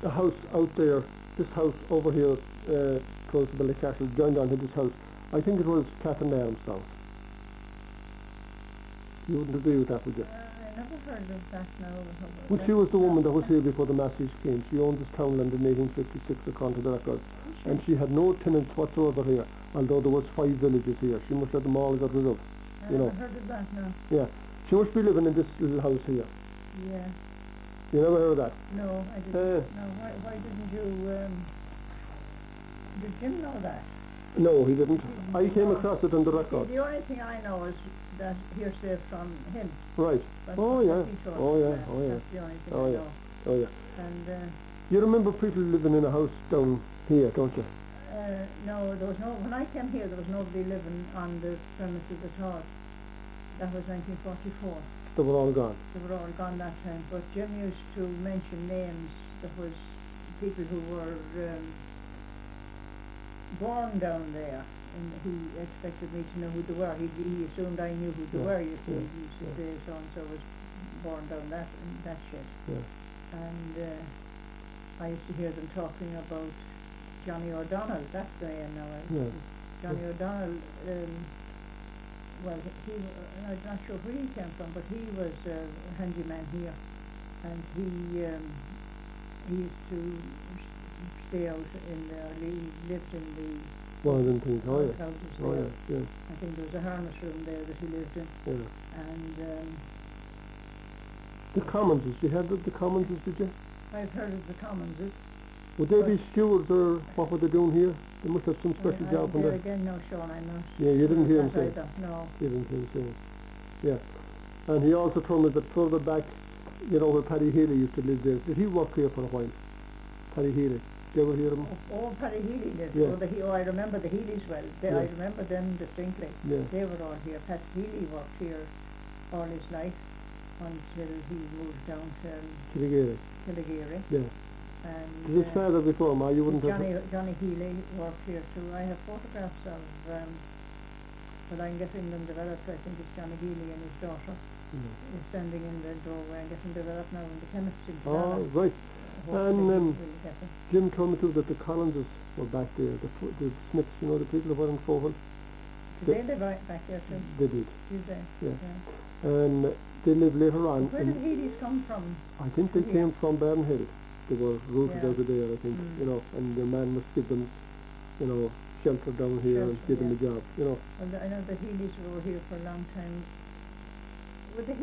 a house out there, this house over here, close to Ballycastle, joined on to this house. I think it was Catherine Armstrong. You wouldn't agree with that, would you? I never heard of that now. Well, she was the woman that was here before the Masseys came. She owned this townland in 1856, according to the records. And she had no tenants whatsoever here, although there was 5 villages here. She must have them all got rid of, you know. I never heard of that now. Yeah. She must be living in this little house here. Yeah. You never heard of that? No, I didn't. No, why didn't you, did Jim know that? No, he didn't. I came across it on the record. The only thing I know is that hearsay from him. Right. That's Oh what yeah. he told Oh me. yeah. Oh yeah. That's the only thing Oh I yeah. know. Oh yeah. And You remember people living in a house down here, don't you? no, there was no. When I came here, there was nobody living on the premises at all. That was 1944. They were all gone. They were all gone that time. But Jim used to mention names. There was people who were born down there, and he expected me to know who they were. He assumed I knew who they were. You see, he used to say so and so was born down that shed. Yeah. And I used to hear them talking about Johnny O'Donnell. That's the name now. Johnny O'Donnell. Well, I'm not sure where he came from, but he was a handyman here, and he used to stay out in there. He lived in the One of them things. Oh yeah. houses Oh there. yeah. Yeah. I think there was a harness room there that he lived in, Yeah. and The Commonses. You heard of the Commonses, did you? I've heard of the Commonses. Would they be stewards or what were they doing here? They must have some special job on there there. again, no, Sean, I'm not. Yeah, you didn't hear him that say. either, no. You didn't hear him say. Yeah. And he also told me that further back, you know, where Paddy Healy used to live there. Did he work here for a while? Paddy Healy. Did you ever hear of him? Oh, Paddy Healy lived. Yeah. I remember the Healys well. Yeah. I remember them distinctly. Yeah. They were all here. Pat Healy worked here all his life until he moved down to Killigary. Yeah. And Did his father before him? You wouldn't have... Johnny Healy worked here too. I have photographs of, well, I'm getting them developed. I think it's Johnny Healy and his daughter is standing in the doorway and getting developed now in the chemistry. Oh, right. And Jim told me too that the Collinses were back there, the Smiths, you know, the people who were in Foval. They live right back there too. They did. Did they? Yeah. And they lived later on. Where did Healy's come from? I think they came from Bernhill. They were rooted out of there, I think, you know, and the man must give them, you know, shelter down here and give them a job, you know. Well, I know the Healys were here for a long time. Well, the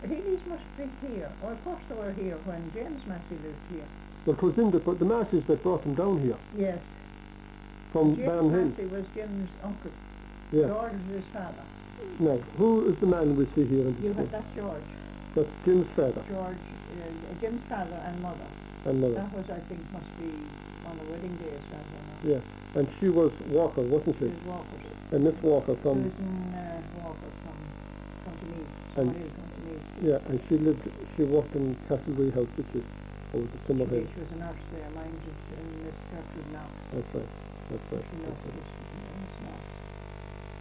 Healys must be here, or of course they were here when James Massey lived here. Well, it was in the Masseys that brought them down here. Yes. From James Bernhill. Massey was Jim's uncle. Yeah. George was his father. Now, who is the man we see here? That's George. That's Jim's father. George, Jim's father and mother. And mother. That was, I think, must be on the wedding day, so I don't know. Yeah, and she was Walker, wasn't she? She was Walker. And Miss Walker from... Susan Walker from County And yeah, and she worked in Castlereagh House, which is, or was it Summerhill? She was a nurse there, mine just in Miss Gertrude Knox. That's right, that's right. She That's left right. Knox.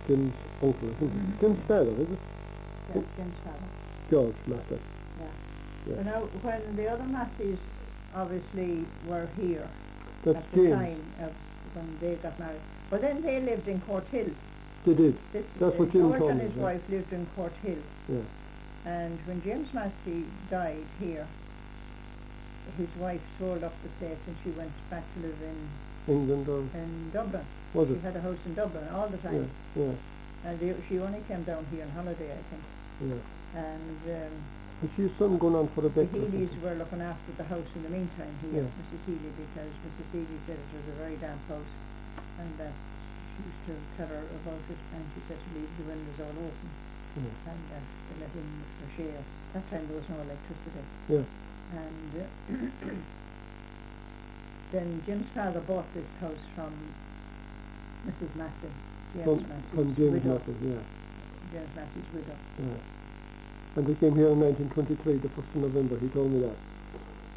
Jim's uncle, isn't it? Jim's father, is it? Yes, Jim's father. George Massey. Yeah. So now, when the other Masseys obviously were here That's at the James. time of when they got married, but then they lived in Court Hill. They did. That's what Jim George told and me. his wife lived in Court Hill. Yeah. And when James Massey died here, his wife sold up the place and she went back to live in England or... in Dublin. Was She it? had a house in Dublin all the time. Yeah, yeah. And she only came down here on holiday, I think. Yeah. And And she's something going on for a the bit. Healys were looking after the house in the meantime here, Yeah. Mrs. Healy, because Mrs. Healy said it was a very damp house and that she used to tell her about it and she said to leave the windows all open Yeah. and to let in the fresh air. That time there was no electricity. Yeah. And then Jim's father bought this house from Mrs. Massey, James Massey's From James widow. Massey, yeah. James Massey's widow. Yeah. And they came here in 1923, the 1st of November, he told me that.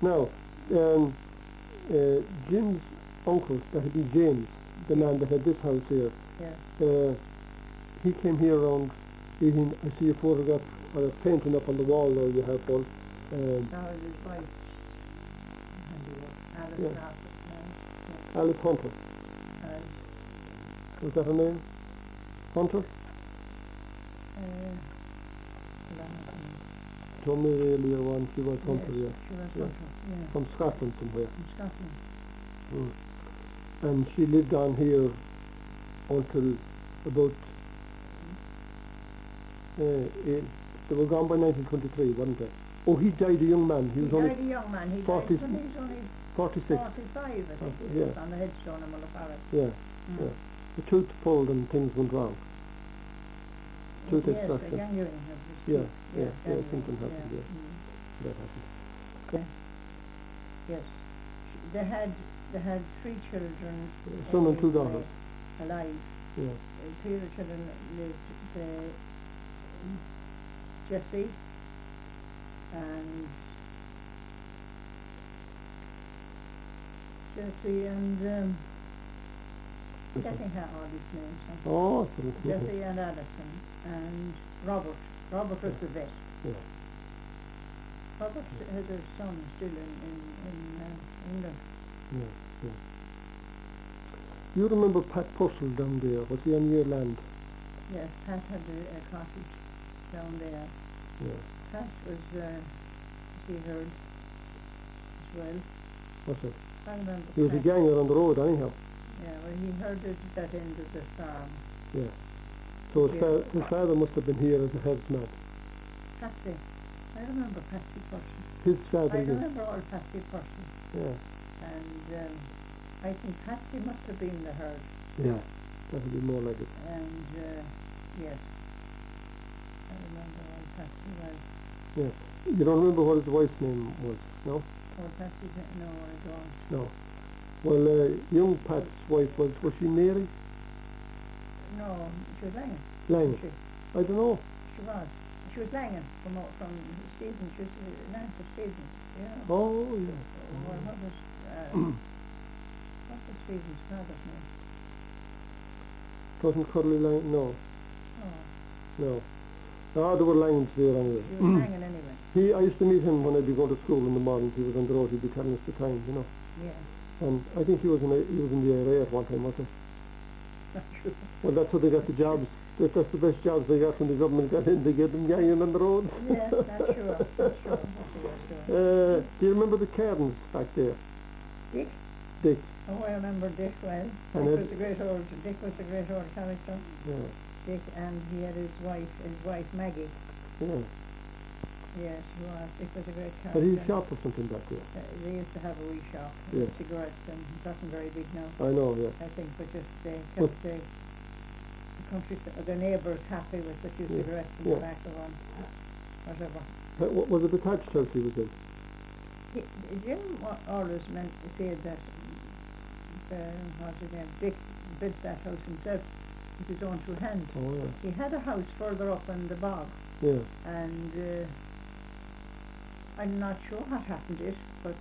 Now, Jim's uncle, that would be James, the man that had this house here, Yeah. he came here around 18, I see a photograph or a painting up on the wall there you have one. Now his wife's handiwork. Alice Yeah. Harper, Alice Hunter. Was that her name? Hunter? Told me earlier on she was Hunter, yes, yeah. she was Yeah. Hunter, yeah. From Scotland somewhere. From Scotland. And she lived on here until about they were gone by 1923, wasn't they? Oh, he died a young man. He was only died a young man. He 40, died when he was only 46. 45, I think. Yeah. On the headstone of Mullafarrett. Yeah, yeah. The tooth pulled and things went wrong. Tooth Yes, a extraction. gangrene of his Yeah, tooth. yeah, gangrene, something happened, yeah. That happened. Yes. They had 3 children. A son and 2 daughters. Alive. Yeah. 3 of the children lived. Jessie and Jessie had all these names. Huh? Oh, Jessie and Alison and Robert. Robert was the vet. yeah. Robert has a son still in England. Yeah, yeah. You remember Pat Purcell down there? Was he on your land? Yes, Pat had a cottage down there. Yeah. Pat was, he heard as well. What's it? I remember. He was a Pat. ganger on the road anyhow. Yeah, well, he heard it at that end of the farm. Yeah. So Yeah. his father must have been here as a headsman. Patsy. I remember Patsy Purcell. His father I did. remember all Patsy Purcell. Yeah. And I think Patsy must have been the herd. Yeah. That would be more like it. And yes, I remember all Patsy well. Yeah. You don't remember what his wife's name was, no? Oh, Patsy, no, I don't. No. Well, young Pat's wife was she Mary? No, she was Langan. Lang? I don't know. She was. She was Langan from Stephen. She was Nancy Stephen. Yeah. Oh, yeah. Well, what was Stephen's father's name? Wasn't Curly Lang? No. Oh, No. Ah, there were Langens there anyway. she was Langan anyway. I used to meet him when I'd be going to school in the mornings. He was on the road. He'd be telling us the time, you know. Yeah. And I think he was in the IRA at one time, wasn't he? Not sure. Well, that's how they got the jobs. That's the best jobs they got when the government got in. They get them ganging on the roads. Yeah, not sure. Not sure. Do you remember the Carns back there? Dick? Dick. Oh, I remember Dick well. And Dick was a great old character. Yeah. Dick, and he had his wife Maggie. Yeah. Yes, he was. Dick was a great character. But he shop or something back there. They used to have a wee shop, Yeah. cigarettes, and it wasn't very big now, I know, yeah. I think, but just they But- kept the country, the neighbours happy with the few Yeah, cigarettes and yeah. tobacco and whatever. Was it detached house he was in? Jim always said that, what's his name, Dick built that house himself with his own 2 hands. Oh, yeah. He had a house further up in the bog, Yeah. and I'm not sure what happened to it, but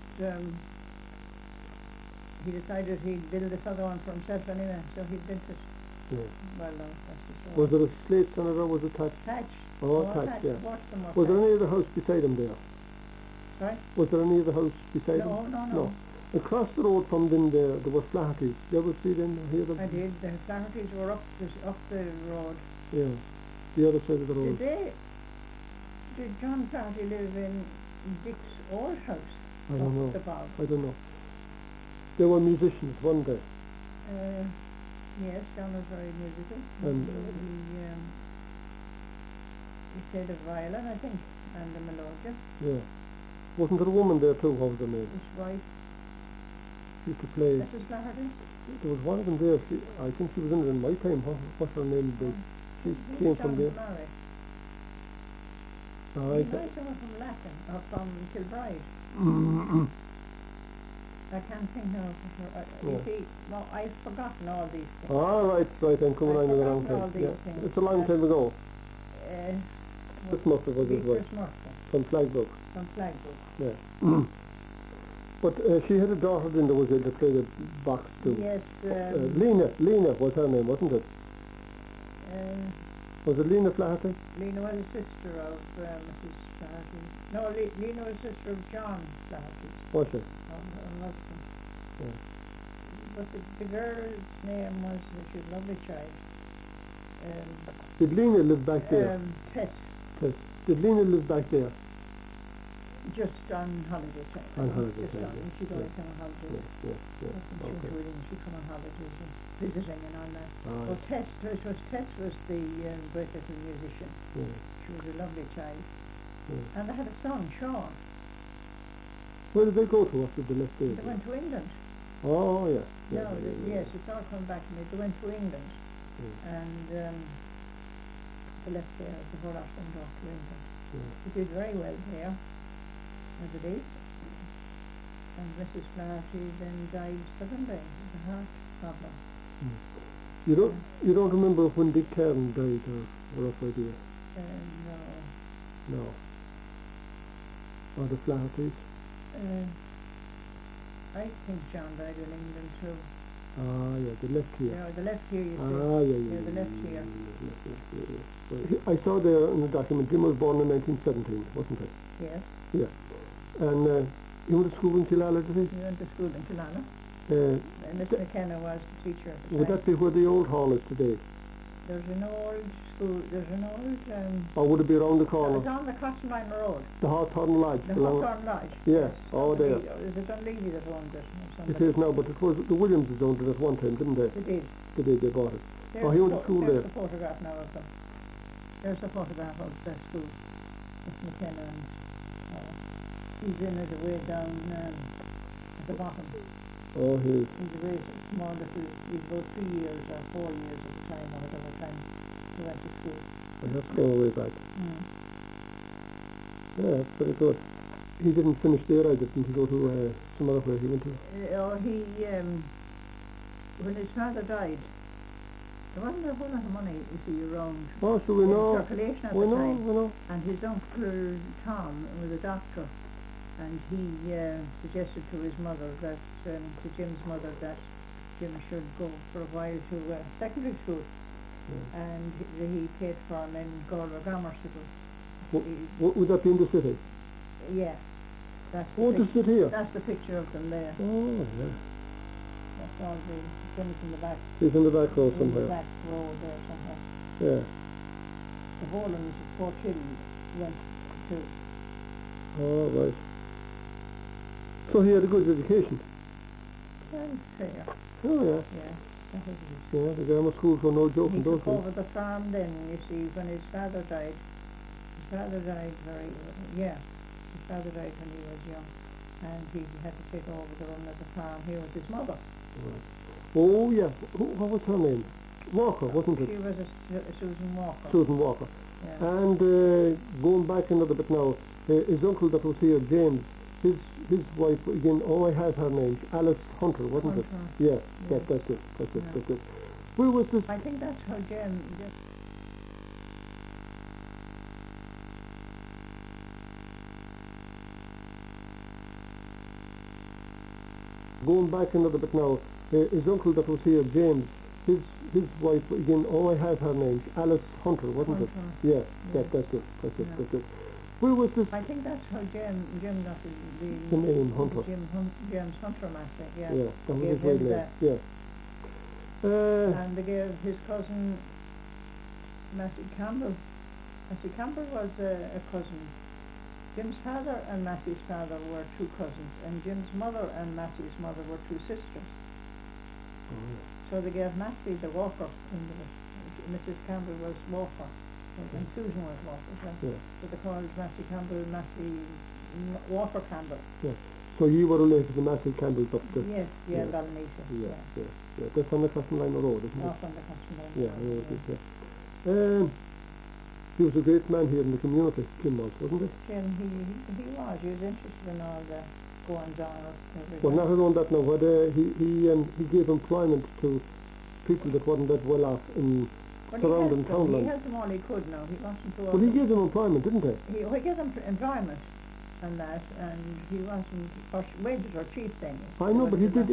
he decided he'd build this other one for himself anyway, so he built it. Yeah. Well, no, that's the story. Was there a slate on it or was it thatched? Thatch. Oh, thatched, yeah. Both of them were Was there thatched. any other house beside him there? Sorry? Was there any other house beside him? No. Across the road from them there were Flaherty's. Did you ever see them or hear them? I did. The Flaherty's were up the road. Yeah. The other side of the road. Did John Flaherty live in Dick's old house? I don't know. Up the bog? I don't know. They were musicians, weren't they? Yes, John was very musical. And he played the violin, I think, and the melodeon. yeah. Wasn't there a woman there too? What was her name? His wife, She used to play. Mrs. Flaherty. There was one of them there. I think she was in it in my time. What's her name? She came from there. Murray. Ah, He married someone from Latin, or from Kilbride. I can't think now of her. You Yeah. see, well, I've forgotten all these things. right. I'm coming on with a long forgotten all time. these Yeah. things. It's a long time ago. Chris Murphy was his wife. Chris Murphy From Flagbrook. from Flagbrook. Yeah. But she had a daughter then that was in to play the box too. Yes, Lena was her name, wasn't it? Was it Lena Flaherty? Lena was a sister of Mrs. Flaherty. No, Lena was a sister of John Flaherty. Was she? Her husband. Yeah. But the girl's name was, she was a lovely child. Did Lena live back there? Tess. Tess. Did Lena live back there? Just on holiday time. On holiday just time, on, yeah. she'd always Yeah. come on holidays. Yeah, yeah. She Okay. was willing, she'd come on holidays and visiting and all that. Ah, Well, Tess was the great little musician. yeah. She was a lovely child. Yeah. And they had a son, Sean. Where did they go to after they left there? They went to England. Oh, yeah. No, yes, it's all come back to me. They went to England. Yeah. And they left there before after them off to England. Yeah. He did very well there, I believe. And Mrs. Flaherty then died suddenly with a heart problem. You don't remember when Dick Carn died, or rough idea? No. No. Or the Flahertys? I think John died in England too. Ah, yeah, they left here. Yeah, they left here, you see. Ah, yeah. They left here. I saw there in the document, Jim was born in 1917, wasn't it? Yes. Yeah. And he went to school in Killala, did he? He went to school in Killala. Uh, Miss McKenna was the teacher at the would time. that be where the old hall is today? There's an old school, there's an old... Or would it be around the it's corner? on the Crossline Road. The Hawthorne Lodge? The along- Hawthorne Lodge. Yeah, oh, there. Is it Dunleavy that owned it? Or It somebody? is now, but it was the Williamses owned it at one time, didn't they? They did. They bought it. There's Oh, he went to the school there's there. the photograph now of them. There's a photograph of the school. Miss McKenna and he's in it way down at the bottom. Oh, he is. He's a very small little, he's about 3 years or 4 years at the time or whatever time he went to school. I have to go way back. Mm. Yeah, that's very good. He didn't finish there, I didn't. He go to some other place he went to. When his father died, there wasn't a whole lot of money, you see, around Oh, so we in know. circulation at We the know, time. we know. And his uncle Tom was a doctor, and he suggested to his mother that, to Jim's mother, that Jim should go for a while to secondary school, Yeah. and he paid for him in Galway Grammar School. Would that be in the city? Yeah, that's Oh, the, the city here. that's the picture of them there. Oh, yeah. That's all the Jim's in the back. He's in the back row In the somewhere. back row there somewhere. Yeah. The Bolan's 4 children went to. Oh, right. So he had a good education. Well, fair. Oh, yeah. Yeah, that was it. Yeah, the grammar schools were no joke He in those took days. over the farm then, you see, when his father died. His father died his father died when he was young, and he had to take over the run of the farm here with his mother. Right. Oh, yeah. What was her name? Walker, wasn't it? She was a Susan Walker. Susan Walker. Yeah. And going back another bit now, his uncle that was here, James, his wife, again, oh, I have her name, Alice Hunter, wasn't it? Hunter. Yeah, Yeah. that's it, Yeah. that's it. Where was this? I think that's how Jim Going back another bit now, his uncle that was here, James, his wife, again, oh, I have her name, Alice Hunter, wasn't it? Hunter. Yeah, Yeah. that's it, Yeah. that's it. Where was this? I think that's how Jim got The name Hunter. James Hunter Massey, yeah. Yeah, that was Gave his real him name, that. yeah. And they gave his cousin Massey Campbell. Massey Campbell was a cousin. Jim's father and Massey's father were 2 cousins, and Jim's mother and Massey's mother were 2 sisters. Oh, So they gave Massey the Walker into it. Mrs. Campbell was Walker, and Susan was Walker. yeah. So they called Massey Campbell Walker Campbell. So you were related to Massey Campbell, but Yes, yeah. Ballinita. yeah. That's on the Custom-Line Road, isn't it? Off on the customer. Yeah, I know it is, yeah. He was a great man here in the community, Jim was, wasn't he? Jim, he was interested in all the goings on of everything. Well, not alone that now, but he gave employment to people that wasn't that well off in surrounding He townland. helped them all he could now. He wasn't too Well, he gave them employment, didn't he? He gave them employment and that, and he wasn't, wages are cheap things. I know, but he did,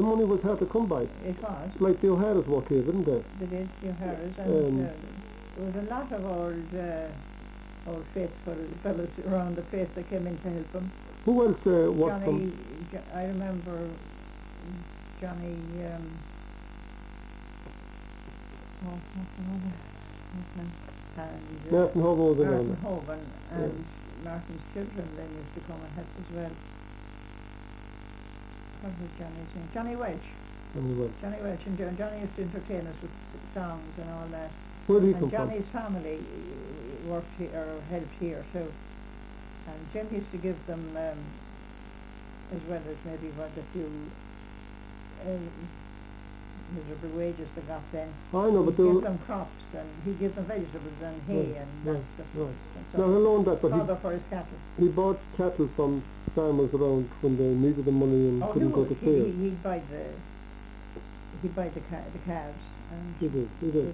money was hard to come by. It was. Like the O'Hara's work here, didn't they? They did, the O'Hara's, and there was a lot of old faithful fellows around the place that came in to help him. Who else worked from? I remember Johnny, what's another? And Martin Hogan was in Martin on Hogan and Martin's children then used to come and help as well. What was Johnny's name? Johnny Welch. anyway. Johnny Welch, and Johnny used to entertain us with songs and all that. Where did he And come from? Johnny's family worked here, or helped here too. And Jim used to give them, as well as maybe what a few miserable wages they got then. I know, but He'd they give were... them crops, and he'd give them vegetables and hay Right, and that right, stuff. right. And Now, so alone that, but father for his cattle. he bought cattle from farmers around when they needed the money and Oh, couldn't go to sale. he'd buy the calves, and He did. he took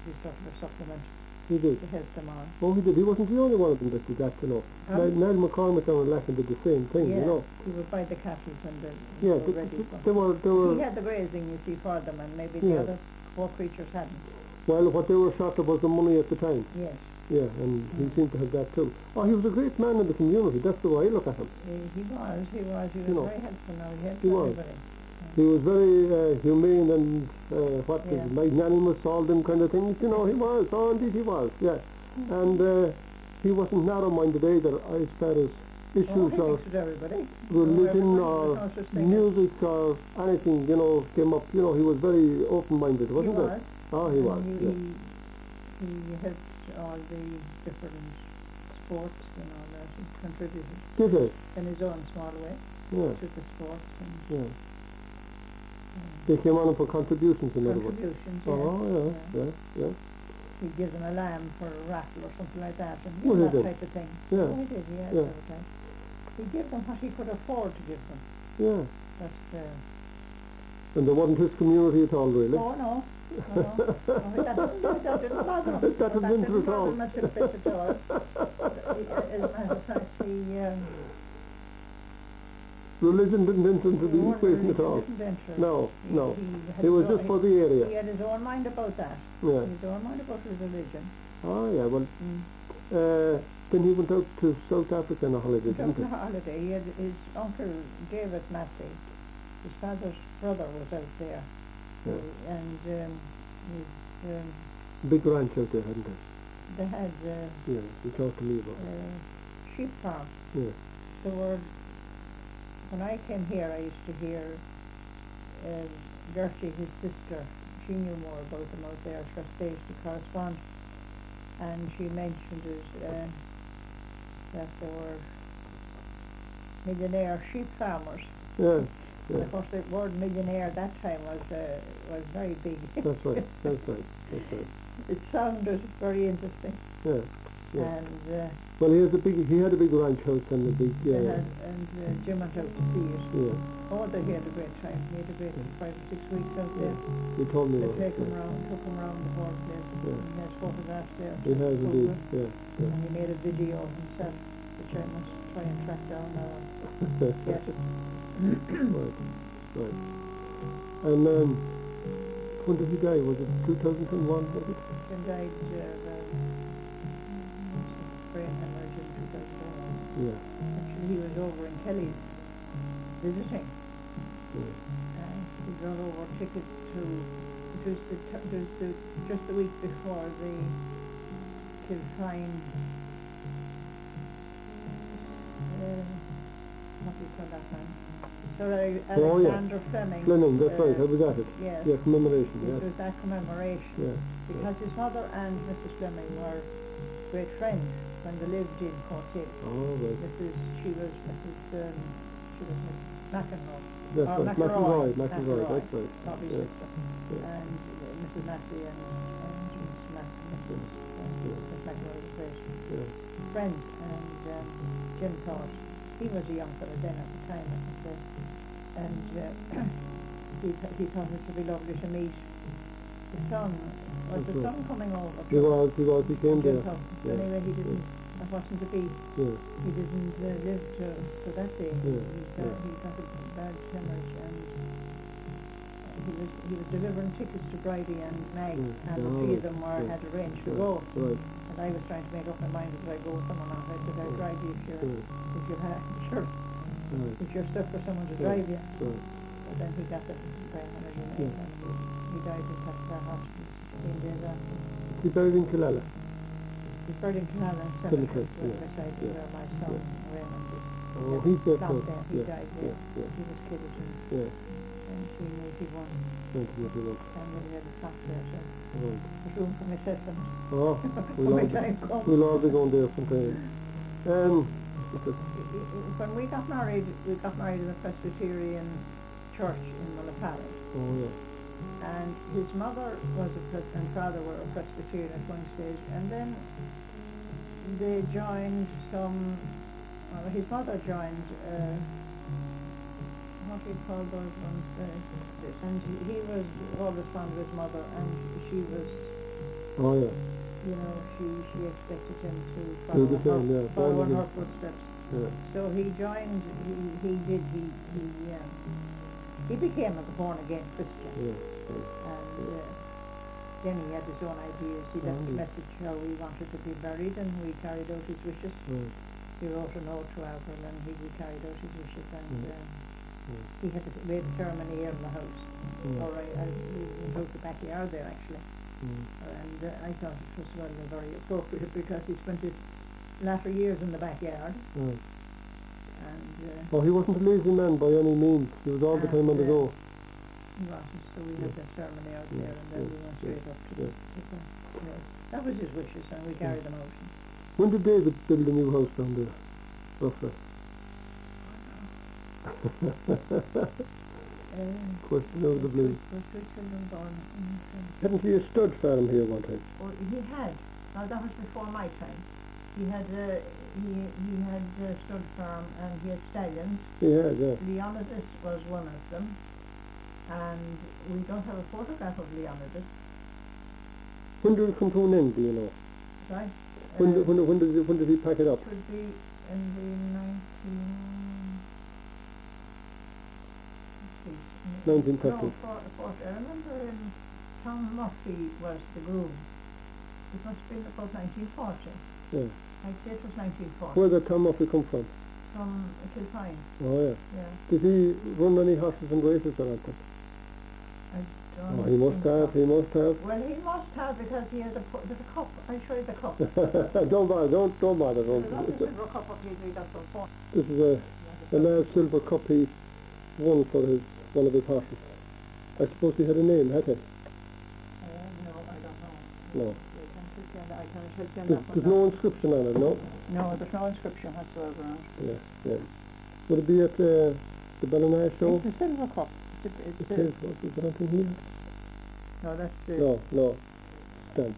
his sort of a supplement He did. to help them on. Oh, he did. He wasn't the only one of them that did that, you know. Niall McCormick down in Latin did the same thing, Yeah, you know. he would buy the cattle when Yeah, they were ready for they were... He had the grazing, you see, for them, and maybe Yeah. the other poor creatures hadn't. Well, what they were short of was the money at the time. Yes, Yeah, and he seemed to have that too. Oh, he was a great man in the community. That's the way I look at him. he was You know, very helpful now, he helped he was. everybody. He was very humane and Yeah. magnanimous, all them kind of things. You know, he was. Oh, indeed he was. Yeah, and he wasn't narrow-minded either as far as He issues or thinks with everybody. religion There's or no such thing as- music or anything. You know, came up. You know, he was very open-minded, He wasn't was. he? Oh, he And was. Yeah. he helped all the different sports and all that. He contributed Did he? in his own small way Yeah. to the sports and Yeah. They came on for contributions, in other words. contributions. Oh, yeah. yeah. He'd give them a lamb for a raffle or something like that, and Oh, he that did? type of thing. Yeah. Oh, he did, yeah, Yeah. every time. He'd give them what he could afford to give them. Yeah. But, And there wasn't his community at all, really. oh no, that didn't bother him. That didn't enter at all. That didn't bother him a bit at all. As a matter of fact, Religion didn't enter into the Religion equation at all. didn't enter. No, no. had It was his just own- for the He area. had his own mind about that. Yeah. He had his own mind about his religion. Oh, yeah, well, Mm. then he went out to South Africa on a holiday, He took didn't a he? holiday. He had his uncle David Massey. His father's brother was out there, Yeah. and his Big ranch out there, hadn't they had he? Yeah, he talked to me about it. sheep farm. Yeah. There were, when I came here, I used to hear Gertie, his sister, she knew more about them out there, because they used to correspond, and she mentioned that there were millionaire sheep farmers. Yeah, And yeah. of course, the word millionaire at that time was very big. That's right, that's right, that's right. It sounded very interesting, Yeah, yeah. and Well, he had a big ranch house and a big, they had, and Jim went out to see it. yeah, Oh, he had a great time. He had a great 5 or 6 weeks out there. he told me They about it. took him round the whole place. Yeah. He has photographs there. He has Photographs. indeed, yeah, yeah. And he made a video himself, which I must try and track down now and get it. Right, right. And when did he die? Was it 2001, was it? Jim died brain hemorrhage in 2001. Yeah, Actually, he was over in Kelly's visiting. yeah. And he got over tickets to, it was just the week before the Kilfine, what do you call that man? Sir Oh, yeah. Alexander Fleming. Fleming, that's right, I was at it. Yes. Yeah, commemoration, It yeah. was that commemoration. Yeah, Because his mother and Mrs. Fleming were great friends when they lived in Cork. oh, right. She was Miss McEnroe. That's Oh, right, McElroy. McElroy, that's right. Bobby's Yeah. sister. Yeah. And Mrs. Massey and Miss McElroy was great Yeah. friends. And Jim thought, he was a young fellow then at the time, I think, and he thought it would be lovely to meet the son. Was That's the right. son coming over? He came Jim there. thought, Yeah. anyway, he didn't, that wasn't to be. Yeah, He didn't live to that day. Yeah, He got a bad hemorrhage, and he was delivering tickets to Bridie and Meg, Yeah. and the Oh, three of them right. had arranged to right, go. right, And I was trying to make up my mind, did I go with them or not? I said, I'd Yeah. Bridie if you yeah. had, sure. Right. If you're stuck for someone to Yeah. drive you. Right. But then he got the brain hemorrhage and Yeah. he died in Casper Hospital 16 days after. He buried in Killala. He's buried in Canada Cemetery, Cemetery, yeah. beside Yeah. where my son Raymond is. Oh, he's there Plant too. there, he Yeah. died there. Yeah. He was killed in Yeah. 1981. 1981. And then we had a flat there, so Right. there's room for myself and Oh, when my time comes. we'll all be going there sometime. When we got married in a Presbyterian church in Mullapally. Oh, yeah. And his mother was and father were a Presbyterian at one stage, and then they joined his mother joined, what do you call those ones, and he was always fond of his mother, and she was, Oh, yeah. you know, she expected him to Do the same, yeah. follow in Follow her footsteps. Yeah. So he joined, he became a born again Christian. Yeah. And then he had his own ideas. He left a message how he wanted to be buried, and we carried out his wishes. Right. He wrote a note to Avril, and we carried out his wishes, and Yeah. we had a ceremony here in the house. Yeah. Or we built the backyard there actually, Mm. and I thought it was very appropriate because he spent his latter years in the backyard, Right. and Oh, he wasn't a lazy man by any means. He was all the time on the go. so we had the ceremony out there, and then we went straight up to the that was his wishes, and we carried them out. When did David build a new house down there? Roughly. Question out of the blue. Was two children born in Hadn't he a stud farm here one time? Well, he had. Now that was before my time. He had he had a stud farm, and he had stallions. He had, yeah. Leonidas was one of them, and we don't have a photograph of Leonidas. When did it come to an end, do you know? Right? When did he pack it up? Could be in the 1930. No, I remember Tom Murphy was the groom. It must have been about 1940. Yeah. I'd say it was 1940. Where did Tom Murphy come from? From Kilpine. Oh, yeah. Yeah. Did he run any horses and races or anything? I don't Oh, he must think have, so. he must have. Well, he must have, because he has there's a cup. I'll show you the cup. Don't bother, don't bother. There's not a silver cup of his we got from phone. This is a large silver cup he won for one of his horses. I suppose he had a name, had he? No, I don't know. No. I can check on There's that one. no inscription on it, no? No, there's no inscription whatsoever on it. Yeah, yeah. Would it be at the Ballina show? It's a silver cup. It is, is there anything here? No, that's the... No. Stamp.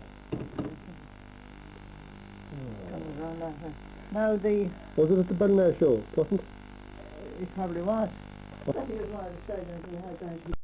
Comes around that way. Now Was it at the Ballina show? Wasn't it? it probably was. That is one of the silence we had.